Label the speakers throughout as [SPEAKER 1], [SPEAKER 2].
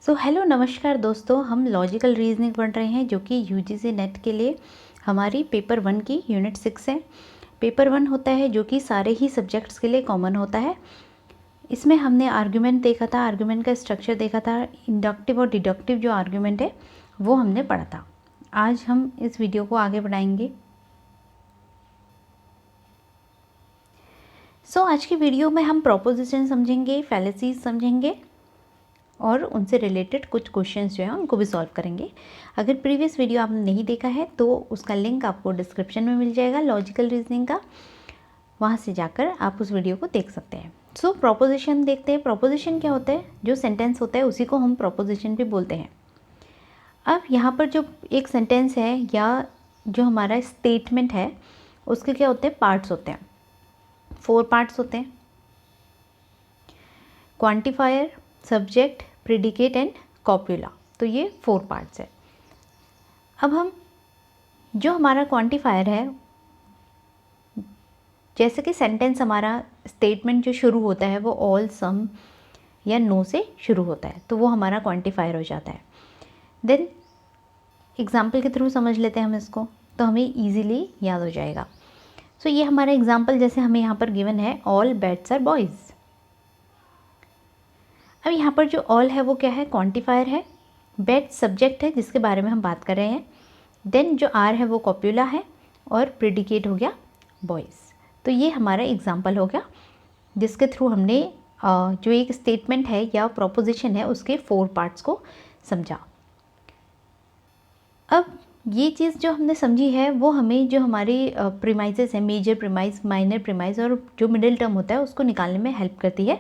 [SPEAKER 1] Hello नमस्कार दोस्तों, हम लॉजिकल रीजनिंग पढ़ रहे हैं जो कि यूजीसी नेट के लिए हमारी पेपर 1 की यूनिट 6 है। पेपर 1 होता है जो कि सारे ही सब्जेक्ट्स के लिए कॉमन होता है। इसमें हमने आर्ग्यूमेंट देखा था, आर्ग्यूमेंट का स्ट्रक्चर देखा था, इंडक्टिव और डिडक्टिव जो आर्ग्यूमेंट है वो हमने पढ़ा था। आज हम इस वीडियो को आगे बढ़ाएंगे। आज की वीडियो में हम प्रोपोजिशन समझेंगे, फैलेसीज समझेंगे और उनसे रिलेटेड कुछ क्वेश्चंस जो हैं उनको भी सॉल्व करेंगे। अगर प्रीवियस वीडियो आपने नहीं देखा है तो उसका लिंक आपको डिस्क्रिप्शन में मिल जाएगा लॉजिकल रीजनिंग का, वहाँ से जाकर आप उस वीडियो को देख सकते हैं। प्रोपोजिशन देखते हैं। प्रोपोजिशन क्या होता है? जो सेंटेंस होता है उसी को हम प्रोपोजिशन भी बोलते हैं। अब यहाँ पर जो एक सेंटेंस है या जो हमारा स्टेटमेंट है उसके क्या होते हैं? पार्ट्स होते हैं। 4 पार्ट्स होते हैं: क्वांटिफायर, सब्जेक्ट, प्रेडिकेट एंड कॉपुला। तो ये 4 पार्ट्स है। अब हम जो हमारा क्वांटिफायर है, जैसे कि सेंटेंस हमारा स्टेटमेंट जो शुरू होता है वो ऑल, सम या नो से शुरू होता है, तो वो हमारा क्वांटिफायर हो जाता है। देन एग्जाम्पल के थ्रू समझ लेते हैं हम इसको, तो हमें ईजिली याद हो जाएगा। ये हमारा एग्जाम्पल जैसे हमें यहाँ पर गिवन है, ऑल बैट्स आर बॉयज़। अब यहाँ पर जो ऑल है वो क्या है? क्वांटिफायर है। बैट सब्जेक्ट है जिसके बारे में हम बात कर रहे हैं। देन जो आर है वो कॉप्यूला है और प्रेडिकेट हो गया बॉयज़। तो ये हमारा एग्जाम्पल हो गया जिसके थ्रू हमने जो एक स्टेटमेंट है या प्रोपोजिशन है उसके 4 पार्ट्स को समझा। अब ये चीज़ जो हमने समझी है वो हमें जो हमारी प्रीमाइसेस है, मेजर प्रीमाइस, माइनर प्रीमाइस और जो मिडिल टर्म होता है उसको निकालने में हेल्प करती है।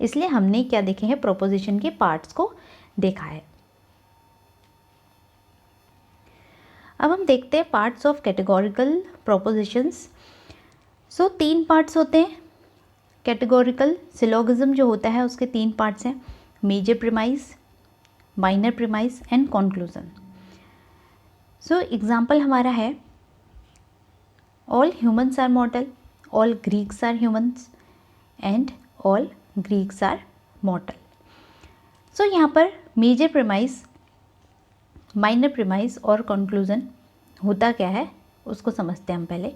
[SPEAKER 1] इसलिए हमने क्या देखे हैं? प्रोपोजिशन के पार्ट्स को देखा है। अब हम देखते हैं parts of categorical propositions. 3 parts होते हैं कैटेगोरिकल। सिलोगिज्म जो होता है उसके 3 पार्ट्स हैं: major premise, minor premise and conclusion. Example हमारा है, all humans are mortal, all Greeks are humans and all Greeks are mortal. यहाँ पर मेजर प्रीमाइस, माइनर प्रीमाइस और कंक्लूजन होता क्या है उसको समझते हैं हम पहले।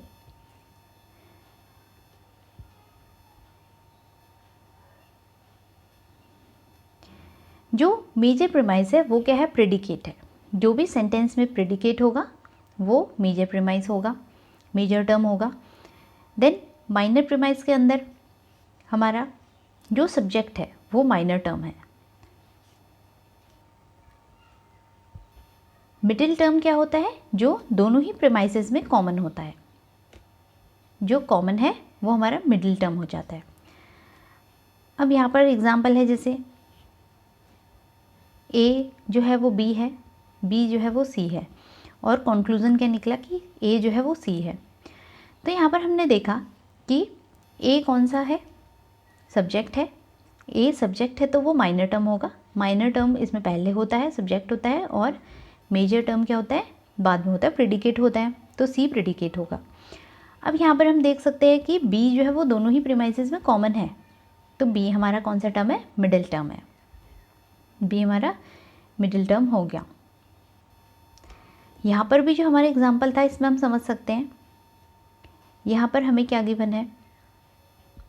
[SPEAKER 1] जो मेजर प्रीमाइस है वो क्या है? प्रेडिकेट है। जो भी सेंटेंस में प्रेडिकेट होगा वो मेजर प्रीमाइस होगा, मेजर टर्म होगा। देन माइनर प्रीमाइस के अंदर हमारा जो सब्जेक्ट है वो माइनर टर्म है। मिडिल टर्म क्या होता है? जो दोनों ही प्रीमाइसेस में कॉमन होता है। जो कॉमन है वो हमारा मिडिल टर्म हो जाता है। अब यहाँ पर एग्जाम्पल है, जैसे ए जो है वो बी है, बी जो है वो सी है और कंक्लूजन क्या निकला कि ए जो है वो सी है। तो यहाँ पर हमने देखा कि ए कौन सा है? सब्जेक्ट है। ए सब्जेक्ट है तो वो माइनर टर्म होगा। माइनर टर्म इसमें पहले होता है, सब्जेक्ट होता है, और मेजर टर्म क्या होता है? बाद में होता है, प्रेडिकेट होता है, तो सी प्रेडिकेट होगा। अब यहाँ पर हम देख सकते हैं कि बी जो है वो दोनों ही प्रीमाइसेस में कॉमन है, तो बी हमारा कौन सा टर्म है? मिडिल टर्म है। बी हमारा मिडिल टर्म हो गया। यहाँ पर भी जो हमारा एग्जाम्पल था इसमें हम समझ सकते हैं, यहाँ पर हमें क्या गिवन है?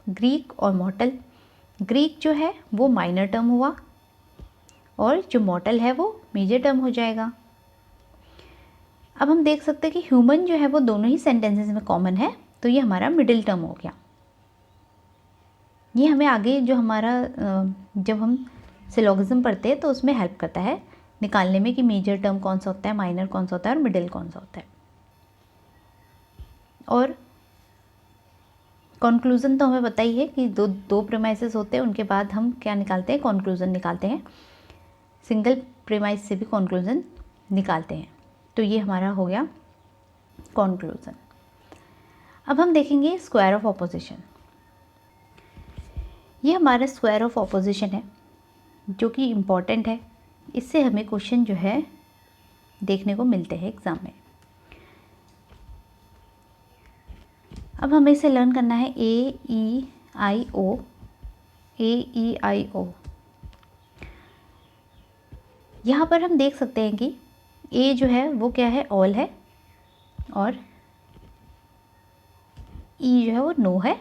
[SPEAKER 1] ग्रीक और मॉर्टल। ग्रीक जो है वो माइनर टर्म हुआ और जो मॉर्टल है वो मेजर टर्म हो जाएगा। अब हम देख सकते हैं कि ह्यूमन जो है वो दोनों ही सेंटेंसेस में कॉमन है, तो ये हमारा मिडिल टर्म हो गया। ये हमें आगे जो हमारा जब हम सिलोगिज्म पढ़ते हैं तो उसमें हेल्प करता है निकालने में कि मेजर टर्म कौन सा होता है, माइनर कौन सा होता है और मिडिल कौन सा होता है। और कंक्लूज़न तो हमें पता ही है कि दो प्रीमाइसेस होते हैं, उनके बाद हम क्या निकालते हैं? कंक्लूज़न निकालते हैं। सिंगल प्रीमाइस से भी कंक्लूज़न निकालते हैं। तो ये हमारा हो गया कंक्लूज़न। अब हम देखेंगे स्क्वायर ऑफ ऑपोजिशन। ये हमारा स्क्वायर ऑफ ऑपोजिशन है जो कि इम्पॉर्टेंट है। इससे हमें क्वेश्चन जो है देखने को मिलते हैं एग्ज़ाम में। अब हमें इसे लर्न करना है, ए ई आई ओ, ए ई आई ओ। यहाँ पर हम देख सकते हैं कि ए जो है वो क्या है, ऑल है, और ई जो है वो नो है,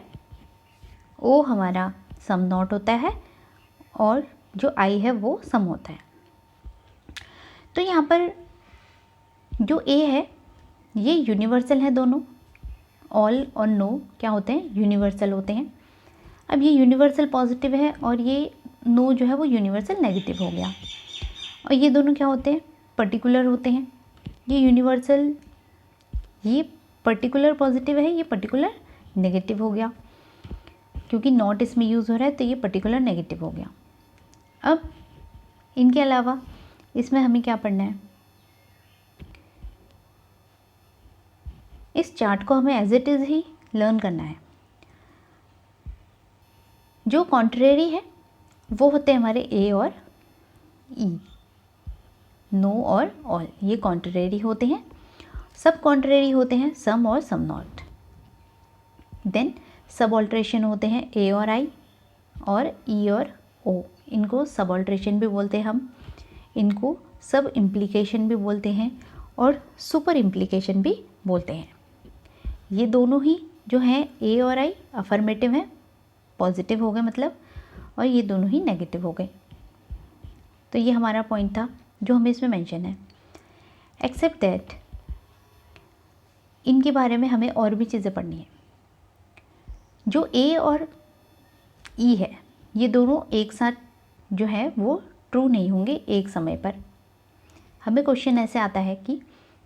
[SPEAKER 1] ओ हमारा सम नॉट होता है, और जो आई है वो सम होता है। तो यहाँ पर जो ए है ये यूनिवर्सल है, दोनों ऑल और नो क्या होते हैं, यूनिवर्सल होते हैं। अब ये यूनिवर्सल पॉजिटिव है और ये नो जो है वो यूनिवर्सल नेगेटिव हो गया, और ये दोनों क्या होते हैं, पर्टिकुलर होते हैं। ये यूनिवर्सल, ये पर्टिकुलर पॉजिटिव है, ये पर्टिकुलर नेगेटिव हो गया, क्योंकि नॉट इसमें यूज़ हो रहा है तो ये पर्टिकुलर नेगेटिव हो गया। अब इनके अलावा इसमें हमें क्या पढ़ना है, इस चार्ट को हमें एज इट इज़ ही लर्न करना है। जो कॉन्ट्रेरी है वो होते हैं हमारे ए और ई, नो और ऑल, ये कॉन्ट्रेरी होते हैं। सब कॉन्ट्रेरी होते हैं सम और सम नॉट। देन सब ऑल्ट्रेशन होते हैं ए और आई और ई और ओ, इनको सब ऑल्ट्रेशन भी बोलते हैं हम, इनको सब इम्प्लीकेशन भी बोलते हैं और सुपर इम्प्लीकेशन भी बोलते हैं। ये दोनों ही जो हैं ए और आई अफर्मेटिव हैं, पॉजिटिव हो गए मतलब, और ये दोनों ही नेगेटिव हो गए। तो ये हमारा पॉइंट था जो हमें इसमें मेंशन है। एक्सेप्ट दैट इनके बारे में हमें और भी चीज़ें पढ़नी है। जो ए और ई है ये दोनों एक साथ जो है वो ट्रू नहीं होंगे एक समय पर। हमें क्वेश्चन ऐसे आता है कि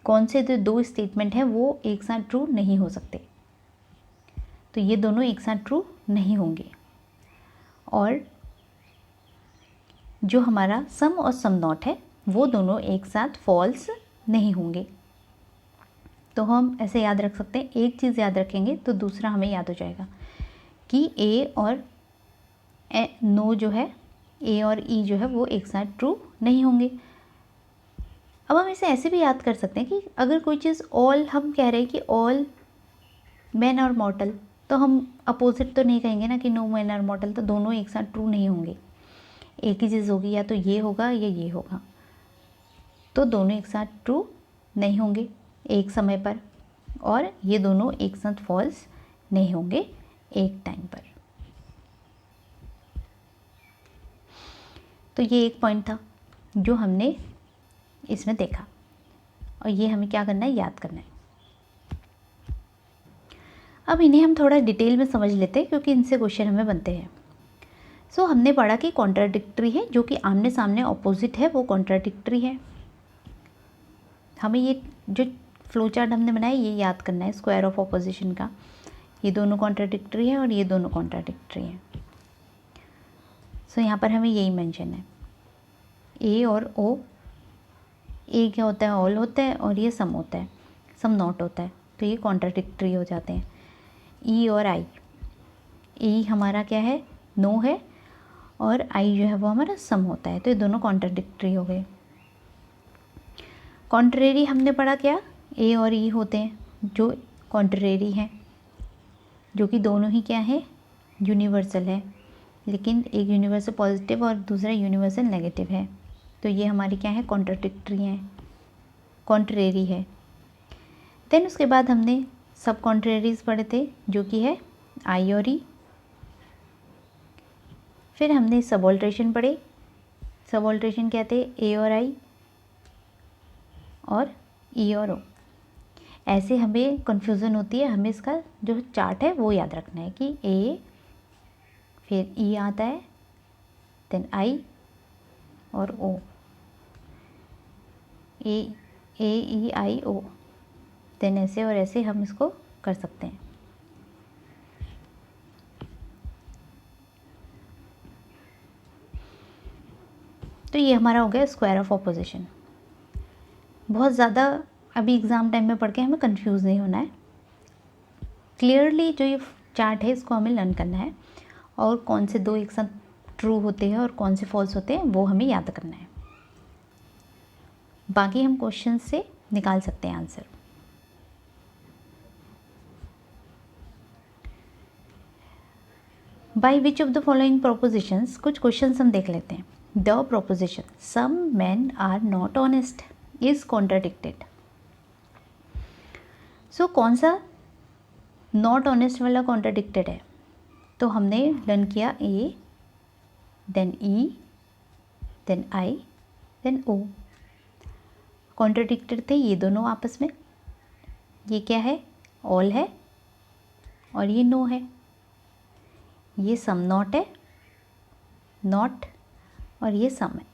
[SPEAKER 1] कौन से जो दो स्टेटमेंट हैं वो एक साथ ट्रू नहीं हो सकते, तो ये दोनों एक साथ ट्रू नहीं होंगे। और जो हमारा सम और सम नॉट है वो दोनों एक साथ फॉल्स नहीं होंगे। तो हम ऐसे याद रख सकते हैं, एक चीज़ याद रखेंगे तो दूसरा हमें याद हो जाएगा कि ए और नो जो है, ए और ई जो है वो एक साथ ट्रू नहीं होंगे। अब हम इसे ऐसे भी याद कर सकते हैं कि अगर कोई चीज़ ऑल, हम कह रहे हैं कि ऑल मैन और मॉर्टल, तो हम अपोजिट तो नहीं कहेंगे ना कि नो मैन और मॉर्टल, तो दोनों एक साथ ट्रू नहीं होंगे। एक ही चीज़ होगी, या तो ये होगा या ये होगा, तो दोनों एक साथ ट्रू नहीं होंगे एक समय पर, और ये दोनों एक साथ फॉल्स नहीं होंगे एक टाइम पर। तो ये एक पॉइंट था जो हमने इसमें देखा, और ये हमें क्या करना है, याद करना है। अब इन्हें हम थोड़ा डिटेल में समझ लेते हैं क्योंकि इनसे क्वेश्चन हमें बनते हैं। सो हमने पढ़ा कि कॉन्ट्राडिक्टरी है, जो कि आमने सामने ऑपोजिट है वो कॉन्ट्राडिक्टरी है। हमें ये जो फ्लो चार्ट हमने बनाया ये याद करना है स्क्वायर ऑफ ऑपोजिशन का। ये दोनों कॉन्ट्राडिक्टरी है और ये दोनों कॉन्ट्राडिक्टरी है। सो यहाँ पर हमें यही मेंशन है, ए और ओ, ए क्या होता है, ऑल होता है, और ये सम होता है, सम नॉट होता है, तो ये कॉन्ट्राडिक्टरी हो जाते हैं। ई और आई, ई हमारा क्या है, नो है, और आई जो है वो हमारा सम होता है, तो ये दोनों कॉन्ट्राडिक्टरी हो गए। कॉन्ट्रेरी हमने पढ़ा क्या, ए और ई होते हैं जो कॉन्ट्रेरी हैं, जो कि दोनों ही क्या है, यूनिवर्सल है, लेकिन एक यूनिवर्सल पॉजिटिव और दूसरा यूनिवर्सल नेगेटिव है, तो ये हमारी क्या है, कॉन्ट्राडिक्टरी हैं, कॉन्ट्रेरी है। देन उसके बाद हमने सब कॉन्ट्रेरीज पढ़े थे जो कि है आई और ई। फिर हमने सब ऑल्ट्रेशन पढ़े, सब ऑल्ट्रेशन क्या थे, ए और आई और ई और ओ। ऐसे हमें कन्फ्यूज़न होती है, हमें इसका जो चार्ट है वो याद रखना है कि ए, फिर ई आता है, देन आई और ओ, ए ई आई ओ, देन ऐसे और ऐसे हम इसको कर सकते हैं। तो ये हमारा हो गया स्क्वायर ऑफ ऑपोजिशन। बहुत ज़्यादा अभी एग्ज़ाम टाइम में पढ़ के हमें कंफ्यूज नहीं होना है, क्लियरली जो ये चार्ट है इसको हमें लर्न करना है, और कौन से दो एक साथ ट्रू होते हैं और कौन से फॉल्स होते हैं वो हमें याद करना है। बाकी हम क्वेश्चन से निकाल सकते हैं answer. By which of the following propositions, कुछ क्वेश्चंस हम देख लेते हैं। The proposition some men are not honest is contradicted. So कौन सा नॉट ऑनेस्ट वाला कॉन्ट्राडिक्टेड है? तो हमने लर्न किया A, then E, then I, then O. Contradicted थे ये दोनों आपस में। ये क्या है? ऑल है और ये नो है। ये सम नॉट है, नॉट, और ये सम है।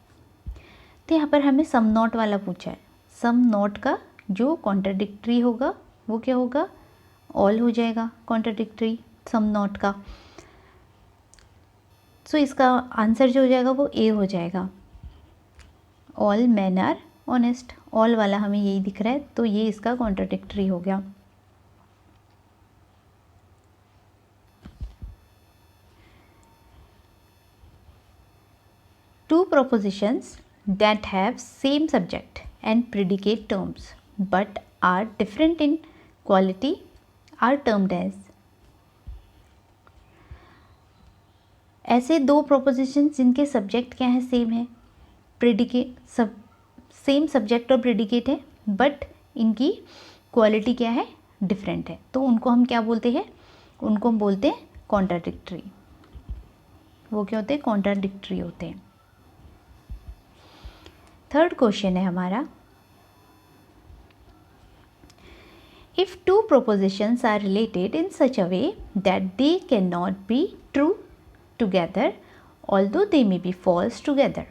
[SPEAKER 1] तो यहाँ पर हमें सम नॉट वाला पूछा है। सम नॉट का जो कॉन्ट्राडिक्टरी होगा वो क्या होगा? ऑल हो जाएगा कॉन्ट्राडिक्टरी सम नॉट का। सो इसका आंसर जो हो जाएगा वो ए हो जाएगा। All man are honest, all वाला हमें यही दिख रहा है, तो ये इसका कॉन्ट्राडिक्टरी हो गया। Two propositions that have same subject and predicate terms but are different in quality are termed as। ऐसे दो प्रोपोजिशन जिनके सब्जेक्ट क्या है? सेम है, प्रेडिकेट सब सेम सब्जेक्ट और प्रेडिकेट है, बट इनकी क्वालिटी क्या है? डिफरेंट है। तो उनको हम क्या बोलते हैं? उनको हम बोलते हैं कॉन्ट्राडिक्टरी। वो क्या होते हैं? कॉन्ट्राडिक्टरी होते हैं। थर्ड क्वेश्चन है हमारा, if two propositions are related in such a way that they cannot be true together although they may be false together,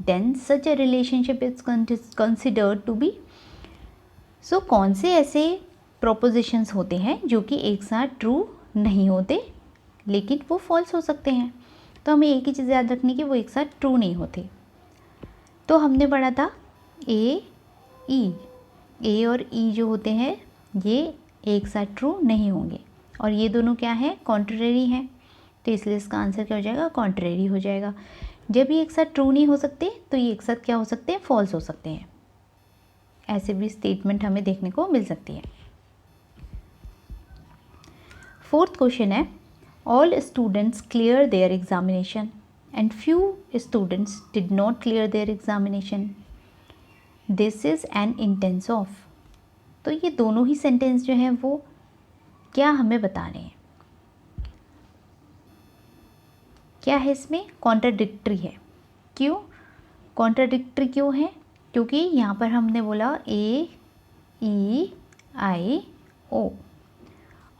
[SPEAKER 1] then such a relationship is considered to be। सो कौन से ऐसे propositions होते हैं जो कि एक साथ ट्रू नहीं होते लेकिन वो फॉल्स हो सकते हैं? तो हमें एक ही चीज़ याद रखनी कि वो एक साथ ट्रू नहीं होते। तो हमने पढ़ा था ए ई, ए और ई जो होते हैं ये एक साथ ट्रू नहीं होंगे, और ये दोनों क्या है? कॉन्ट्रेरी हैं। तो इसलिए इसका आंसर क्या हो जाएगा? कॉन्ट्रेरी हो जाएगा। जब ये एक साथ ट्रू नहीं हो सकते तो ये एक साथ क्या हो सकते हैं? फॉल्स हो सकते हैं। ऐसे भी स्टेटमेंट हमें देखने को मिल सकती है। फोर्थ क्वेश्चन है, all students clear their examination and few students did not clear their examination. This is an instance of। तो ये दोनों ही सेंटेंस जो हैं वो क्या हमें बता रहे हैं? क्या है इसमें? कॉन्ट्राडिक्टरी है। क्यों कॉन्ट्राडिक्टरी क्यों है? क्योंकि यहाँ पर हमने बोला ए ई आई ओ,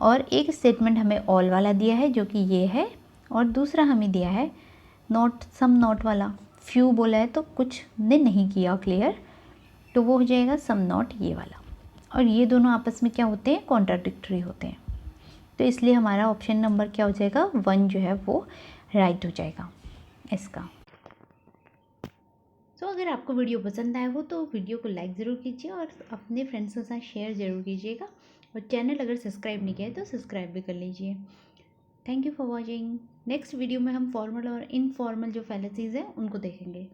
[SPEAKER 1] और एक स्टेटमेंट हमें ऑल वाला दिया है जो कि ये है, और दूसरा हमें दिया है नॉट, सम नॉट वाला। फ्यू बोला है तो कुछ ने नहीं किया क्लियर, तो वो हो जाएगा सम नॉट ये वाला। और ये दोनों आपस में क्या होते हैं? कॉन्ट्राडिक्टरी होते हैं। तो इसलिए हमारा ऑप्शन नंबर क्या हो जाएगा? 1 जो है वो राइट हो जाएगा इसका। तो अगर आपको वीडियो पसंद आया हो तो वीडियो को लाइक ज़रूर कीजिए और अपने फ्रेंड्स के साथ शेयर ज़रूर कीजिएगा, और चैनल अगर सब्सक्राइब नहीं किया है तो सब्सक्राइब भी कर लीजिए। Thank you for watching. Next video में हम फॉर्मल और इनफॉर्मल जो फैलेसीज़ हैं उनको देखेंगे।